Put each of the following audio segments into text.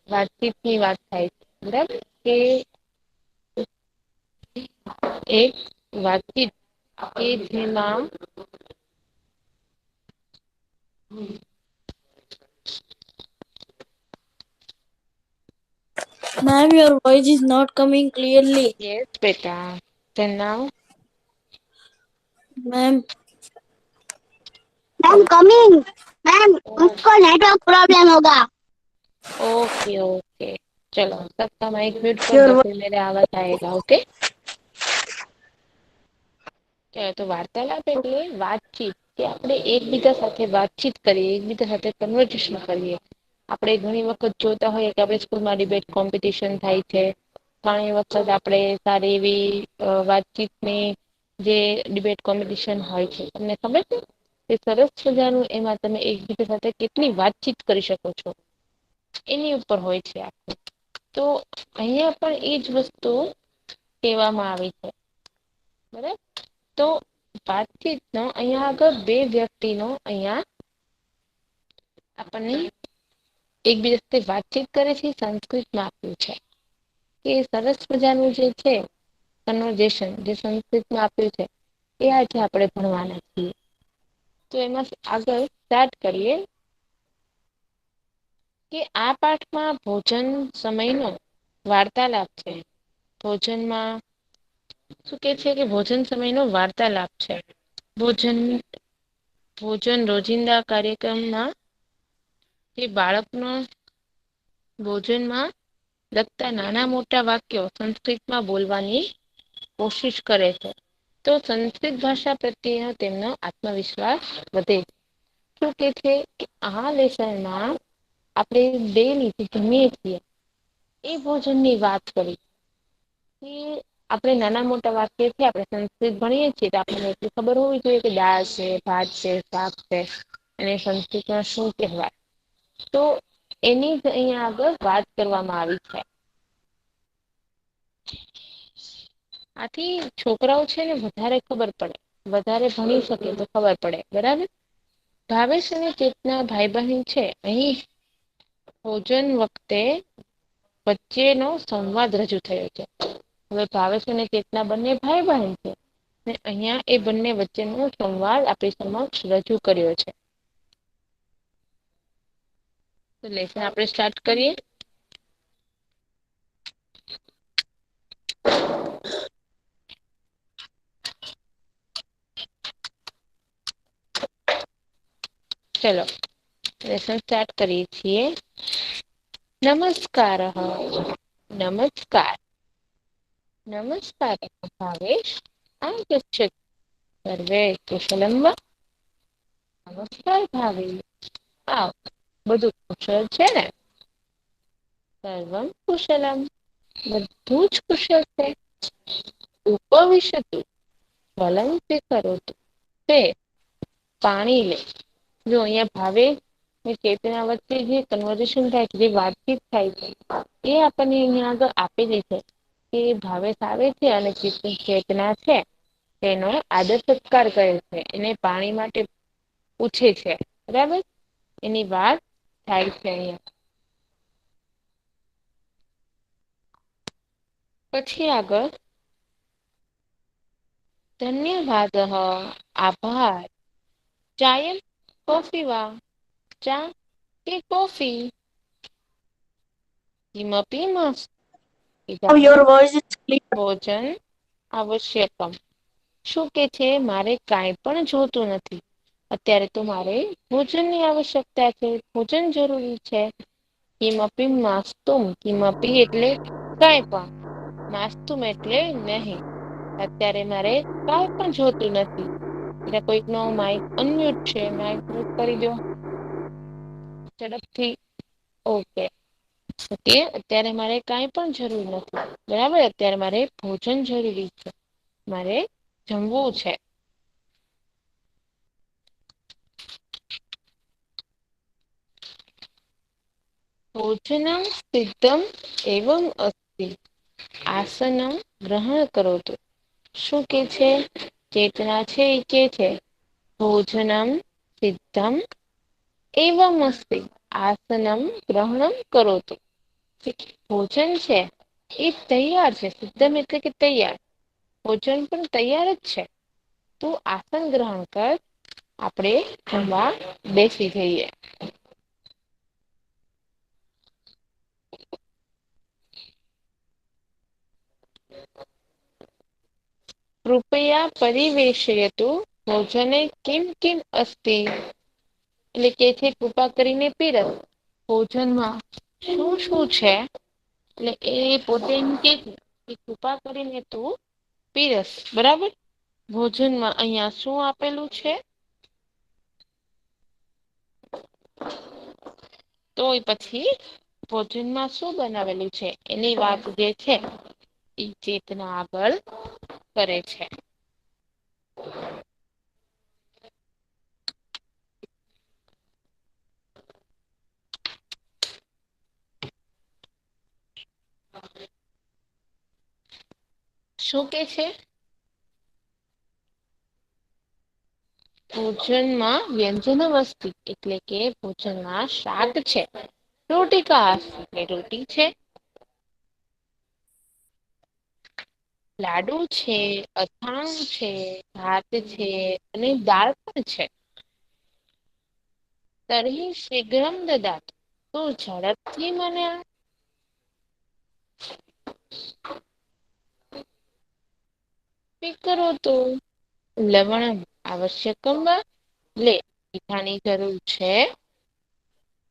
વાતચીતની વાત થાય છે બરાબર કે એક વાતચીત કે જેમાં Ma'am, your voice is not coming clearly. Yes બેટા now Ma'am, ma'am coming. Ma'am उसको नेटवर्क प्रॉब्लम होगा। ओके ओके चलो सबका माइक म्यूट कर दो your फिर मेरे आवाज आएगा ओके તો વાર્તાલાપ એટલે વાતચીત કે આપણે એકબીજા સાથે વાતચીત કરીએ એકબીજા સાથે કન્વર્ઝેશન કરીએ આપણે ઘણી વખત જોતા હોઈએ કે આપણે સ્કૂલમાં ડિબેટ કોમ્પિટિશન થાય છે ઘણી વખત આપણે સારી એવી વાતચીતની જે ડિબેટ કોમ્પિટિશન હોય છે તમને ખબર છે એ સરસ મજાનું એમાં તમે એકબીજા સાથે કેટલી વાતચીત કરી શકો છો એની ઉપર હોય છે આખું તો અહીંયા પણ એ જ વસ્તુ કહેવામાં આવી છે બરાબર તો વાતચીતનો અહીંયા આગળ બે વ્યક્તિનો અહીંયા આપણને એકબીજા સાથે વાતચીત કરે છે સંસ્કૃતમાં આપ્યું છે કે સરસ મજાનું જે છે કન્વર્ઝેશન જે સંસ્કૃતમાં આપ્યું છે એ આજે આપણે ભણવાના છીએ તો એમાં આગળ સ્ટાર્ટ કરીએ કે આ પાઠમાં ભોજન સમયનો વાર્તાલાપ છે ભોજનમાં શું કે છે કે ભોજન સમયનો વાર્તાલાપ છે ભોજન રોજિંદા કાર્યક્રમમાં જે બાળકનો ભોજનમાં લગતા નાના મોટા વાક્યો સંસ્કૃતમાં બોલવાની કોશિશ કરે છે તો સંસ્કૃત ભાષા પ્રત્યેનો તેમનો આત્મવિશ્વાસ વધે છે શું કે છે કે આ લેસનમાં આપણે ડેલી જે જમીએ છીએ એ ભોજનની વાત કરી કે આપણે નાના મોટા વાક્ય છે આપણે સંસ્કૃત ભણીએ છીએ તો આપણને એટલી ખબર હોવી જોઈએ કે દાળ છે ભાત છે શાક છે અને સંસ્કૃતમાં શું કહેવાય તો એની જ અહીંયા આગળ વાત કરવામાં આવી છે આથી છોકરાઓ છે ને વધારે ખબર પડે વધારે ભણી શકે તો ખબર પડે બરાબર ભાવેશ અને ચેતના ભાઈ બહેન છે અહીં ભોજન વખતે વચ્ચેનો સંવાદ રજૂ થયો છે હવે ભાવેશ અને ચેતના બંને ભાઈ બહેન છે અહિયાં એ બંને વચ્ચેનો સંવાદ આપણી સમક્ષ રજૂ કર્યો છે તો લેસન આપણે સ્ટાર્ટ કરીએ ચલો લેસન સ્ટાર્ટ કરીએ છીએ નમસ્કાર નમસ્કાર નમસ્કાર ભાવેશ આગચ્છતુ સર્વે કુશલમ વા નમસ્કાર ભાવેશ આવ બધું કુશળ છે ને સર્વમ કુશલમ બધું જ કુશળ છે ઉપવિશતુ ફલં સ્વીકરોતુ તે પાણી લે જો અહીંયા ભાવેશ ચેતના વચ્ચે જે કન્વર્ઝેશન થાય છે જે વાતચીત થાય છે એ આપણને અહીંયા આગળ આપેલી છે કે ભાવેશ આવે છે અને ચેતના છે તેનો આદર સત્કાર કરે છે એને પાણી માટે પૂછે છે બરાબર એની વાત થાય છે અહીંયા પછી આગળ ધન્યવાદ આભાર ચાયમ કોફી વા ચા કે coffee કિમપી માસ્તિ ઇદાनीं your voice is clear. ભોજન આવશ્યકમ શું કે છે મારે કાંઈ પણ જોતું નથી અત્યારે તો મારે ભોજનની આવશ્યકતા છે ભોજન જરૂરી છે કિમપી માસ્તુમ કિમપી એટલે કાંઈ પણ માસ્તુમ એટલે નહીં અત્યારે મારે કાંઈ પણ જોતું નથી એટલે કોઈક નો માઇક અનમ્યુટ છે માઇક મ્યુટ કરી દો ઝડપથી ઓકે ઓકે અત્યારે મારે કાંઈ પણ જરૂર નથી બરાબર અત્યારે મારે ભોજન જરૂરી છે મારે જમવું છે ભોજનમ સિદ્ધમ એવમ અસ્તિ આસનમ ગ્રહણ કરોતુ શું કે છે ચેતના છે એ કે છે ભોજનમ સિદ્ધમ એવમ અસ્તિ આસનમ ગ્રહણમ કરોતુ ભોજન છે એ તૈયાર છે, સિદ્ધમ એટલે કે તૈયાર, ભોજન પણ તૈયાર જ છે, તું આસન ગ્રહણ કર, આપણે જમવા બેસી જઈએ. કૃપયા પરિવેશયતુ ભોજને કિમ કિમ અસ્તિ. એટલે કે છે કૃપા કરીને પીરસ, ભોજનમાં શું શું છે, એટલે એ પોતે એમ કે છે કે કૃપા કરીને તું પીરસ, બરાબર. ભોજનમાં અહિયાં શું આપેલું છે? તો પછી ભોજનમાં શું બનાવેલું છે એની વાત જે છે ઈ ચેતના આગળ કરે છે. શું કે છે? ભોજનમાં વ્યંજન વસ્તી એટલે કે ભોજનમાં શાક છે. રોટિકા એટલે રોટી છે. લાડુ છે, અથાણું છે, ભાત છે અને દાળ પણ છે. તરહી શીઘ્રમ દદાતુ, તું ઝડપથી મને આપ. સ્વીકરોતુ, લવણમ આવશ્યકમ વા. લે મીઠાની જરૂર છે?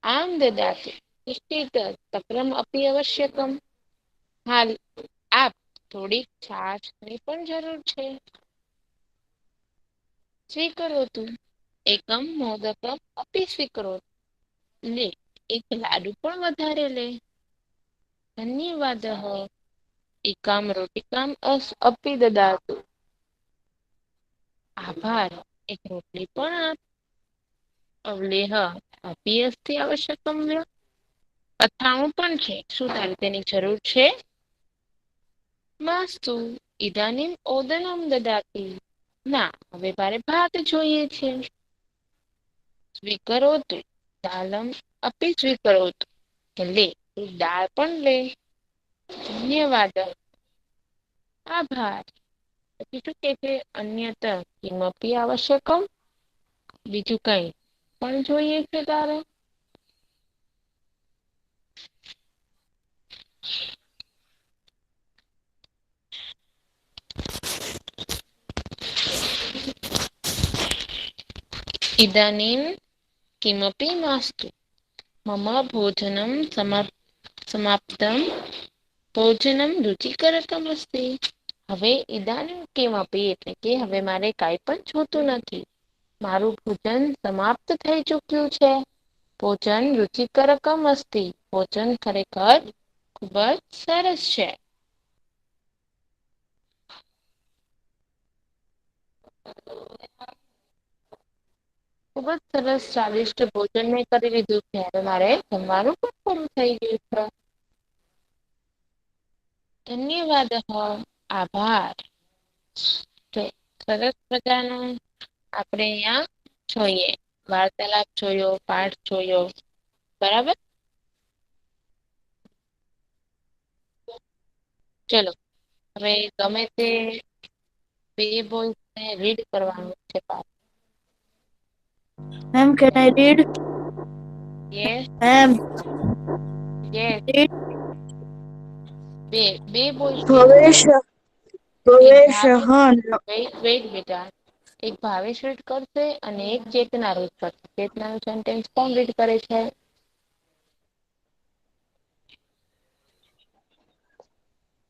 આમ દદાતુ, નિશ્ચિત તક્રમ અપી આવશ્યકમ. હાલ આપ, થોડીક છાછની પણ જરૂર છે. સ્વીકરોતુ, એકમ મોદકમ અપી સ્વીકરોતુ. લે એક લાડુ પણ વધારે લે. ધન્યવાદઃ, એકામ રોટિકામ અપી દદાતુ. આભાર, એક રોટલી પણ આપ. અવલેહ અપી અસ્તિ આવશ્યકમ વા. અથાણું પણ છે, શું તારે તેની જરૂર છે? માસ્તુ ઇદાનીમ ઓદનમ દદાતિ. ના હવે મારે ભાત જોઈએ છે. સ્વીકરોતુ, દાલમ અપી સ્વીકરોતુ. લે દાળ પણ લે. ધન્યવાદ. આભાર. પછી શું કે છે અન્યત કિમપી આવશ્યકમ. બીજું કઈ પણ જોઈએ છે તારે? ઇદાનીમ કિમપી માસ્તુ. મમ ભોજનમ સમાપ્તમ. ભોજનમ રુચિકરકમ અસ્તિ. હવે ઈદાનીમ કિમપી એટલે કે હવે મારે કાઈ પણ જોતું નથી. મારું ભોજન સમાપ્ત થઈ ચુક્યું છે. ભોજન રુચિકરકમ અસ્તિ, ભોજન ખરેખર ખુબ જ સરસ છે. ખુબ જ સરસ સ્વાદિષ્ટ ભોજન મેં કરી લીધું છે, હવે મારે જમવાનું પણ પૂરું થઈ ગયું છે. ધન્યવાદઃ, આભાર. સરસ મજાનું આપડે અહિયાં જોઈએ, વાર્તાલાપ જોયો, પાઠ જોયો, બરાબર. ચલો હવે ગમે તે બે બોયઝને રીડ કરવાનું છે પાઠ. Ma'am, can I read? Yes Ma'am, yes. read બે બોયઝ રીડ Bhavesh, એક Bhavesh, ભાવેશ, Han. વેઇટ બેટા, એક ભાવેશ રીડ કરશે અને એક ચેતના રીડ કરશે. ચેતનાનું સેન્ટેન્સ કોણ રીડ કરે છે?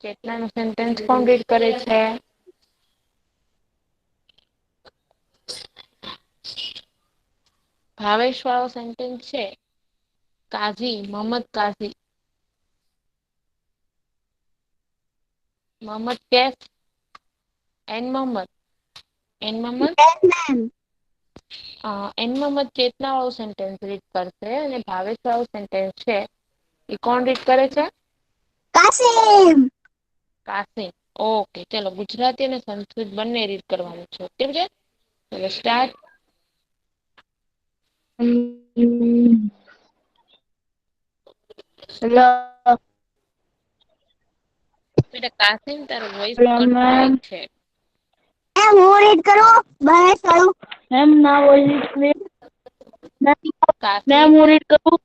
ચેતનાનું સેન્ટેન્સ કોણ રીડ કરે છે? ભાવેશ વાળો સેન્ટેન્સ છે Kazi, Mohammad Kazi. Mohammad Kaif N Mohammad, N Mohammad. Yes, ma'am. N Mohammad Chetna વાળું સેન્ટેન્સ રીડ કરશે અને ભાવેશ વાળું સેન્ટેન્સ છે એ કોણ રીડ કરે છે? Kasim. કાસિમ. ઓકે ચલો ગુજરાતી અને સંસ્કૃત બંને રીડ કરવાનું છે. કેમ છે? ચલો સ્ટાર્ટ. Mm, La બેટા કાસિમ તારો વોઇસ Problem, કટ થાય ma'am. છે. મેમ હું રીડ કરું બહેસ કરું Ma'am, now voice is clear. Kasim Ma'am, હું read કરું?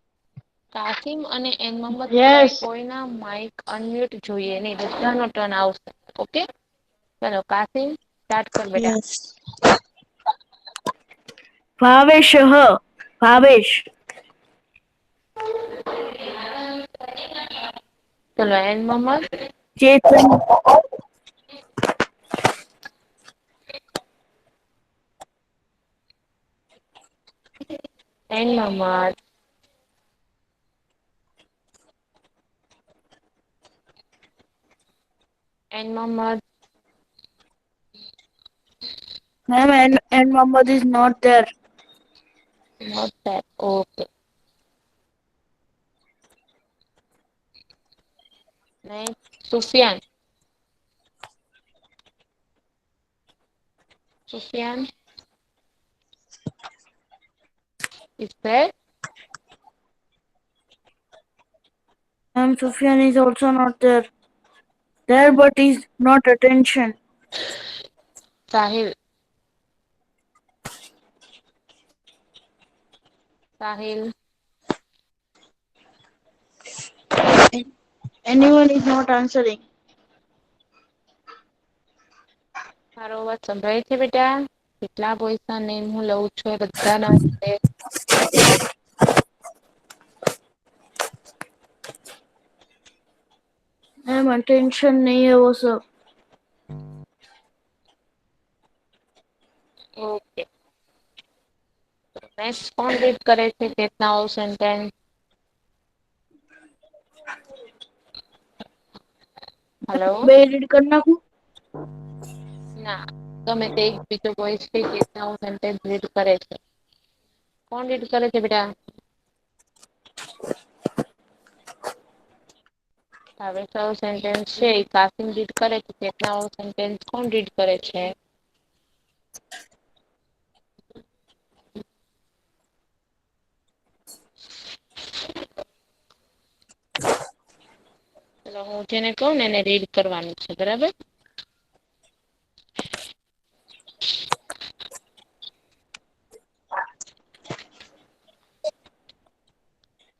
કાસિમ અને એન મોહમ્મદ Yes. કોઈના માઇક અનમ્યુટ જોઈએ નહીં, બધાનો ટર્ન આવશે. ઓકે, ચલો કાસિમ સ્ટાર્ટ કર બેટા. Yes. ભાવેશઃ ભાવેશ ચલો N Mohammad Chetan N Mohammad N Mohammad Ma'am, and Muhammad is not there. Not that. Okay, next Sufiyan. Sufiyan is there? Ma'am, Sufyan is also not there. There, but is not attention. Sahil Sahil Anyone is not answering. મારો અવાજ સંભળાય છે બેટા? કેટલા પૈસા name હું લઉં છું એ બધાના છે. Ma'am, attention नहीं है वो सब. ઓકે, નેક્સ્ટ કોણ રીડ કરે છે ચેતનાઓ સેન્ટેન્સ? હેલો, બે read कर नाखूं? ના, ગમે તે એક બીજો વોઇસ છે ચેતનાઓ સેન્ટેન્સ રીડ કરે છે. કોણ રીડ કરે છે બેટા? ભાવેશાઓ સેન્ટેન્સ છે એ કાસિમ રીડ કરે છે. ચેતનાઓ સેન્ટેન્સ કોણ રીડ કરે છે? ચલો હું જેને કહું ને એને રીડ કરવાનું છે, બરાબર?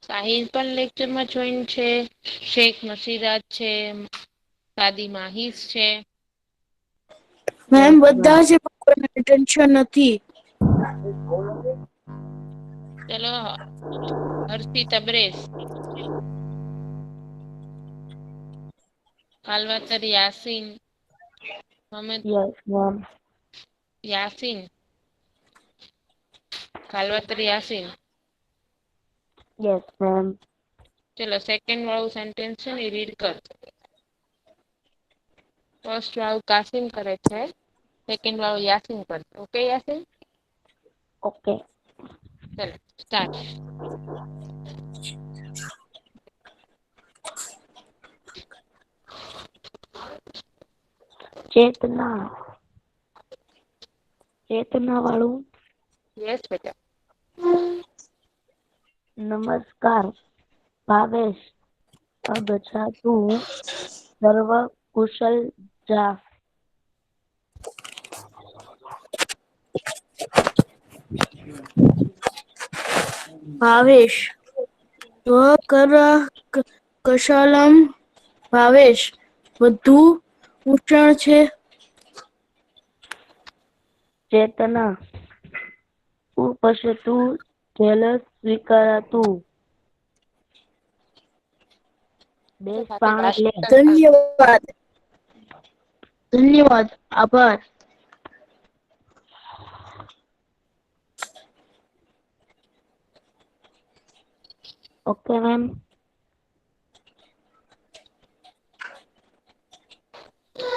સાહિલ પણ લેક્ચરમાં જોઈન છે, શેખ નસીરાત છે, સાદી માહિસ છે. Ma'am, બધા છે પણ કોઈને attention નથી. ચલો Harshi Tabrez, કાલવાતર Yasin, Mohammad Yes, ma'am. Yasin, કાલવાતર Yasin. Yes, ma'am. ચલો સેકન્ડ વાળું સેન્ટેન્સ છે ને રીડ કર. ફર્સ્ટ વાળું કાસિમ કરે છે, સેકન્ડ વાળું યાસીન કરશે. ઓકે યાસીન? Okay. ચલો સ્ટાર્ટ. ચેતના ચેતના વાળું. યસ બેટા. નમસ્કાર ભાવેશ, अब अच्छा तू सर्व कुशल जा. ભાવેશ કશાલમ. ભાવેશ બધું ઉચ્ચારણ છે. ચેતના ઉપસતું જલ સ્વીકારાતું. બેસ પાણી લે. ધન્યવાદ ધન્યવાદ આભાર. Okay ma'am.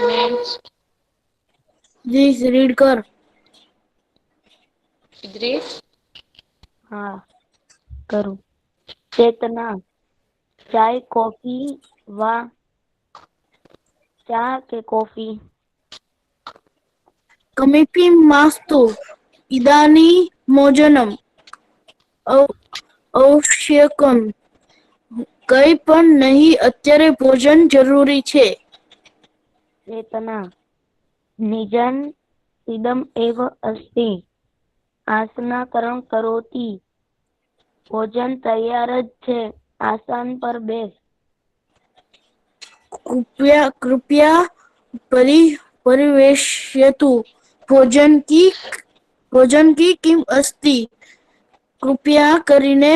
Next please read કર. ઇદ્રીસ. હા કરું. ચેતના ચાય કોફી વા ચા કે કોફી? કમિપી માસ્તુ ઇદાની મોજનમ આવશ્યકમ. કઈ પણ નહીં, અત્યારે ભોજન જરૂરી છે. चेतना निजन इदम एव अस्ति आसनाकरण करोति भोजन तैयार જ છે આસન પર બેસ कृपया परिवेशयतु भोजन की किम अस्ति કૃપયા કરીને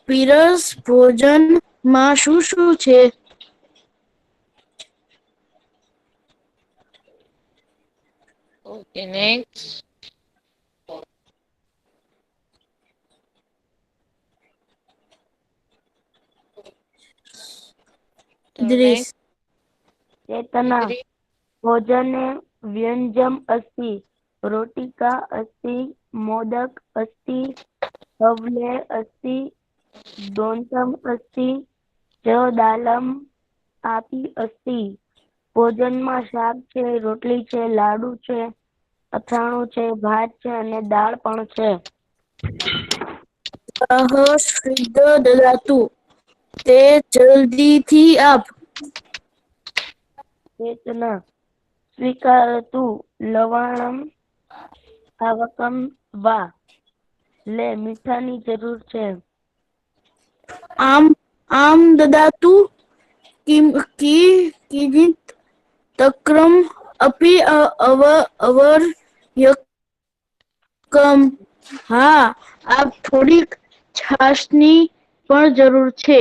પીરસ ભોજનમાં શું શું છે Okay, next. So दृश्य next, चेतना Idris. भोजने व्यंजन अस्ति रोटिका अस्ति मोदक अस्ति हवले अस्ति दोंतम अस्ति च दालम આપી अस्ति ભોજનમાં શાક છે રોટલી છે લાડુ છે અથાણું છે ભાત છે અને દાળ પણ છે शीघ्र ददातु તે જલ્દીથી આપ ચેતના સ્વીકારતુ લવણમ આવકમ વા લે મીઠાની જરૂર છે આમ દદાતુ કિંચિત તક્રમ અપી અવર્યકમ હા આપ થોડીક છાશની પણ જરૂર છે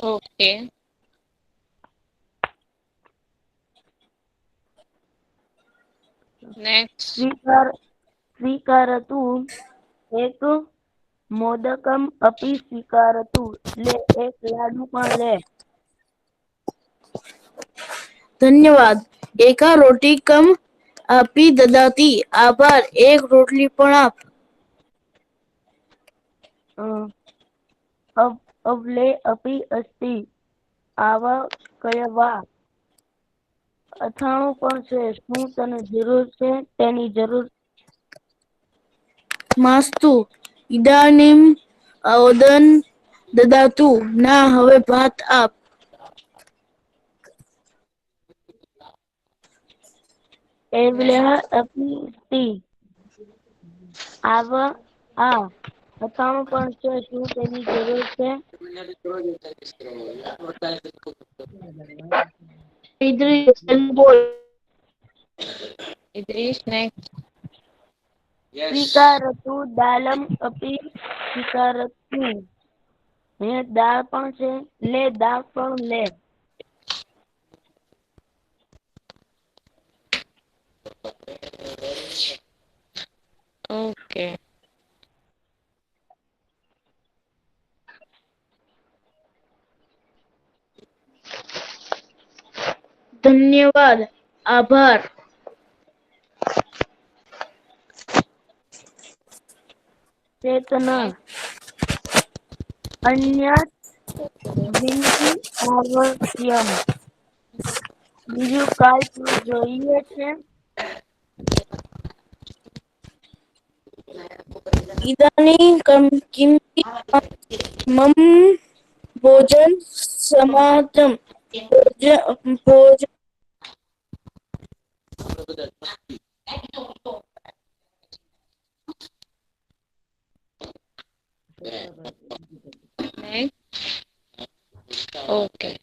Okay. Next. સ્વીકારતુ એક મોદકમ અપી સ્વીકારતુ લે એક લાડુ પણ લે ધન્યવાદ એકા રોટી કમ આપી દદાતી આભાર એક રોટલી પણ આપ અવલે અપી અસ્તિ આવા કયવા અથાણું પણ છે શું તને જરૂર છે તેની જરૂર માસ્તુ ઇદાનીમ ઓદન દદાતુ ના હવે ભાત આપ એવલેહ અપી આવ આ અથાણું પણ છે શું તેની જરૂર છે ઇદ્રીસ બોલ Idris, next. સ્વીકારતુ દાલમ અપી સ્વીકારતુ હે દાળ પણ છે લે દાળ પણ લે Okay. ધન્યવાદ આભાર ચેતના અન્ય વિનતી આવશ્યમ બીજું કાંઈ જોઈએ છે ઇદાની કિંચિત મમ ભોજન સમાપ્તમ ભોજન Next. Okay.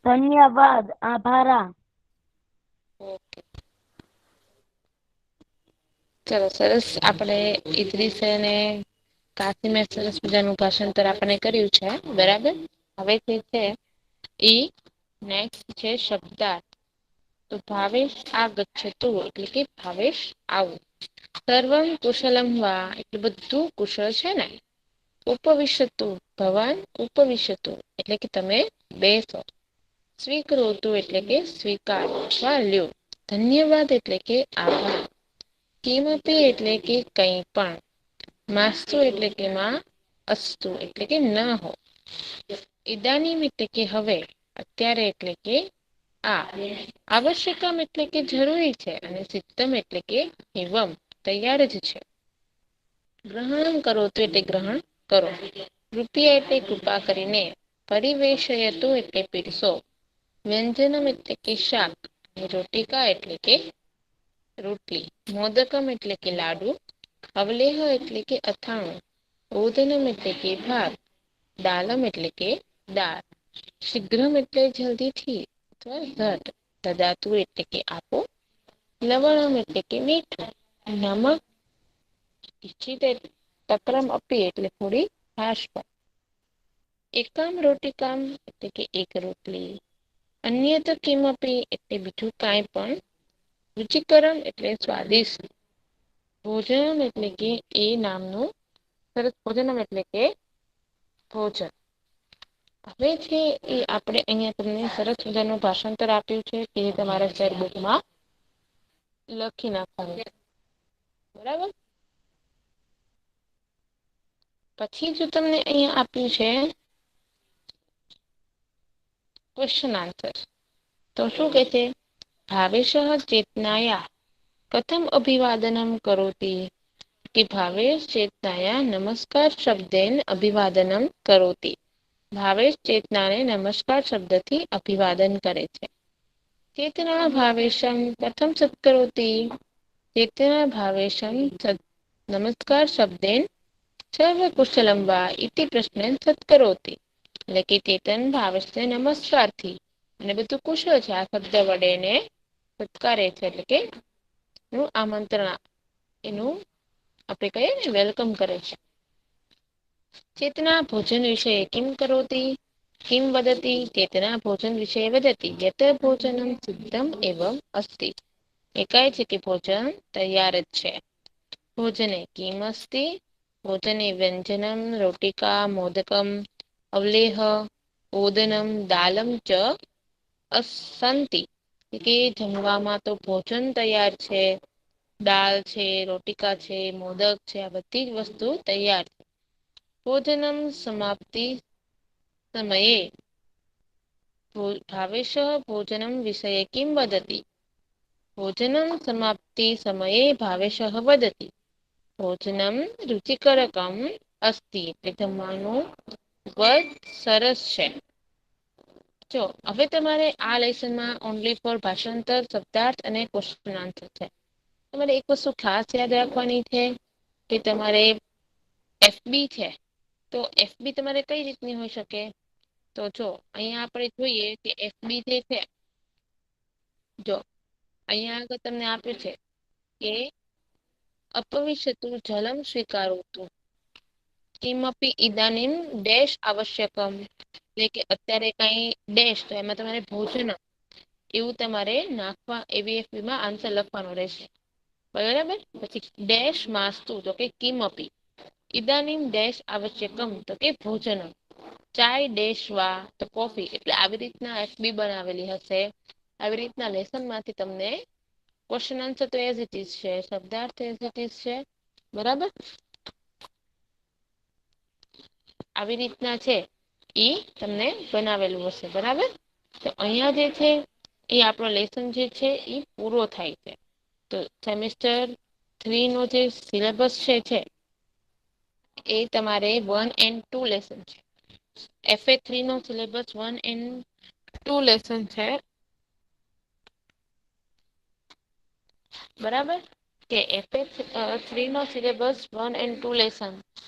ધન્યવાદ આભારા Okay. ચલો સરસ આપણે ઇદ્રીસ અને કાસિમે સરસ મજાનું ભાષાંતર આપણે કર્યું છે બરાબર હવે જે છે ઈ નેક્સ્ટ છે શબ્દાર્થ તો ભાવેશ આગચ્છતુ એટલે કે ભાવેશ આવું સર્વમ કુશલમ વા એટલે બધું કુશળ છે ને ઉપવિશતુ ભવાન ઉપવિશતુ એટલે કે તમે બેસો સ્વીકરોતુ એટલે કે સ્વીકાર અથવા લ્યો ધન્યવાદ એટલે કે આભાર કિમપી એટલે કે કંઈ પણ માસ્તુ એટલે કે માં અસ્તુ એટલે કે ન હો ઇદાનીમ એટલે કે હવે અત્યારે એટલે કે આ આવશ્યકમ એટલે કે જરૂરી છે અને સિદ્ધમ એટલે કે એવમ તૈયાર જ છે ગ્રહણમ કરો તો એટલે ગ્રહણ કરો રૂપિયા એટલે કૃપા કરીને પરિવેશયતુ એટલે પીરસો, વ્યંજનમ એટલે કે શાક, રોટિકા એટલે કે રોટલી, મોદકમ એટલે કે લાડુ, અવલેહ એટલે કે અથાણું, ઓદનમ એટલે કે ભાત, દાલમ એટલે કે દાળ, શીઘ્રમ એટલે જલ્દીથી અથવા ઝટ, દદાતુ એટલે કે આપો, લવણમ એટલે કે મીઠું, નમક તક્રમ અપી એટલે થોડી છાશ પણ, એકામ રોટિકામ એટલે કે એક રોટલી, અન્ય તો કિમપી એટલે બીજું કાંઈ પણ, રુચિકરમ એટલે સ્વાદિષ્ટ, ભોજનમ એટલે કે એ નામનું સરસ ભોજનમ એટલે કે ભોજન. હવે છે એ આપણે અહીંયા તમને સરસ મજાનું ભાષાંતર આપ્યું છે કે તમારા શેરબુકમાં લખી નાખવાનું, બરાબર. પછી જો તમને અહીંયા આપ્યું છે ક્વેશ્ચન આન્સર, તો શું કે છે, ભાવેશ ચેતનાયા કથમ અભિવાદનમ કરોતિ, કે ભાવેશ ચેતનાયા નમસ્કાર શબ્દેન અભિવાદનમ કરોતિ, ભાવેશ ચેતનાને નમસ્કાર શબ્દથી અભિવાદન કરે છે. ચેતના ભાવેશમ કથમ સત્કરોતિ, ચેતના ભાવેશમ નમસ્કાર શબ્દેન સર્વકુશલમ વા ઇતિ પ્રશ્નેન સત્કરોતિ, એટલે કે ચેતન ભાવેશને નમસ્કારથી અને બધું કુશળ છે આ શબ્દ વડે એને સત્કારે છે, એટલે કે એનું આમંત્રણ એનું આપણે કહીએ ને વેલકમ કરે છે. ચેતના ભોજન વિષય કિમ કરોતિ, કિમ વદતી, ચેતના ભોજન વિષય વદતી, યત ભોજનમ સિદ્ધમ એવં અસ્તિ, એ કહે છે કે ભોજન તૈયાર જ છે. ભોજને કિમ અસ્તિ, ભોજને વ્યંજનમ રોટિકા મોદકમ અવલેહ ઓદનમ દાલમ ચ અસંતિ, કે જમવામાં તો ભોજન તૈયાર છે, દાળ છે, રોટિકા છે, મોદક છે, આ બધી જ વસ્તુ તૈયાર છે. ભોજનમ સમાપ્તિ સમયે ભાવેશ ભોજનમ વિષય કિમ વદતી, ભોજનમ સમાપ્તિ સમયે ભાવેશ વદતી, ભોજનમ રુચિકરકમ અસ્તિ, એટલે જમવાનું ખુબજ સરસ છે. જો હવે તમારે આ લેસનમાં ઓનલી ફોર ભાષાંતર, શબ્દાર્થ અને ક્વેશ્ચન આન્સર છે. તમારે એક વસ્તુ ખાસ યાદ રાખવાની છે કે તમારે એફબી છે તો એફબી તમારે કઈ રીતની હોઈ શકે, તો જો અહીંયા આપણે જોઈએ કે એફબી જે છે, જો અહીંયા આગળ તમને આપ્યું છે કે અપવિશતુ જલમ સ્વીકારોતું, કિમપી ઇદાનીમ ડેશ આવશ્યકમ, એટલે કે અત્યારે કઈ ડેશ તો એમાં તમારે ભોજન એવું તમારે નાખવા એવીએફબીમાં આન્સર લખવાનો રહેશે, બરાબર. પછી ડેશ માસ્તુ તો કે કિમપી, ઇદાનીમ ડેશ આવશ્યકમ તો કે ભોજનમ, ચાય ડેશ વા તો કોફી, એટલે આવી રીતના એફબી બનાવેલી હશે. આવી રીતના લેસન માંથી તમને ક્વેશ્ચન આન્સર તો એઝ ઇટ ઇઝ છે, શબ્દાર્થ એઝ ઇટ ઇઝ છે, બરાબર. આવી રીતના છે ઈ તમને બનાવેલું હશે, બરાબર. તો અહીંયા જે છે એ આપણો લેસન જે છે એ પૂરો થાય છે. તો સેમિસ્ટર 3 નો જે સિલેબસ છે એ તમારે 1 and 2 લેસન છે. FA3 no syllabus 1 and 2 lesson છે, બરાબર. કે FA3 no syllabus 1 and 2 lesson